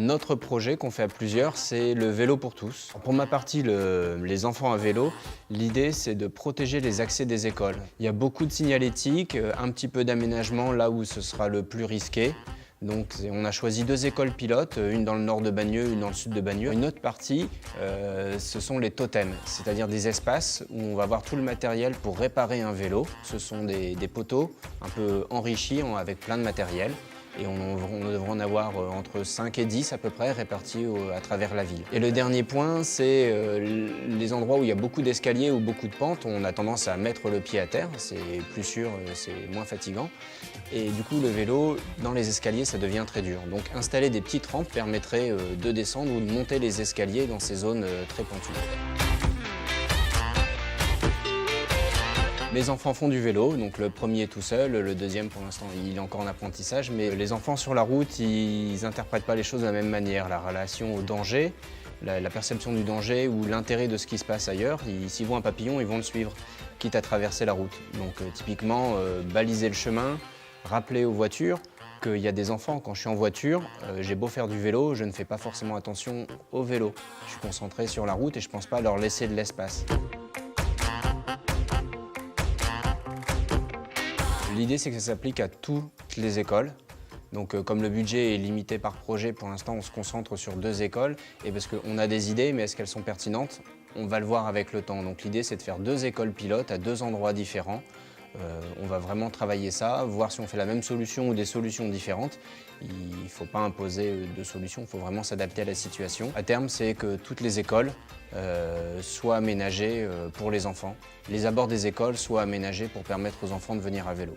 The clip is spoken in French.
Notre projet qu'on fait à plusieurs, c'est le vélo pour tous. Pour ma partie, les enfants à vélo, l'idée c'est de protéger les accès des écoles. Il y a beaucoup de signalétique, un petit peu d'aménagement là où ce sera le plus risqué. Donc on a choisi 2 écoles pilotes, une dans le nord de Bagneux, une dans le sud de Bagneux. Une autre partie, ce sont les totems, c'est-à-dire des espaces où on va avoir tout le matériel pour réparer un vélo. Ce sont des poteaux un peu enrichis avec plein de matériel. Et on devrait en avoir entre 5 et 10 à peu près répartis à travers la ville. Et le dernier point, c'est les endroits où il y a beaucoup d'escaliers ou beaucoup de pentes. On a tendance à mettre le pied à terre, c'est plus sûr, c'est moins fatigant. Et du coup, le vélo, dans les escaliers, ça devient très dur. Donc installer des petites rampes permettrait de descendre ou de monter les escaliers dans ces zones très pentues. Mes enfants font du vélo, donc le premier tout seul, le deuxième pour l'instant il est encore en apprentissage, mais les enfants sur la route, ils n'interprètent pas les choses de la même manière. La relation au danger, la perception du danger ou l'intérêt de ce qui se passe ailleurs, s'ils voient un papillon, ils vont le suivre, quitte à traverser la route. Donc typiquement, baliser le chemin, rappeler aux voitures qu'il y a des enfants. Quand je suis en voiture, j'ai beau faire du vélo, je ne fais pas forcément attention au vélo. Je suis concentré sur la route et je ne pense pas leur laisser de l'espace. L'idée, c'est que ça s'applique à toutes les écoles. Donc, comme le budget est limité par projet, pour l'instant, on se concentre sur 2 écoles. Et parce qu'on a des idées, mais est-ce qu'elles sont pertinentes? On va le voir avec le temps. Donc, l'idée, c'est de faire 2 écoles pilotes à 2 endroits différents. On va vraiment travailler ça, voir si on fait la même solution ou des solutions différentes. Il ne faut pas imposer de solutions, il faut vraiment s'adapter à la situation. À terme, c'est que toutes les écoles soient aménagées pour les enfants. Les abords des écoles soient aménagés pour permettre aux enfants de venir à vélo.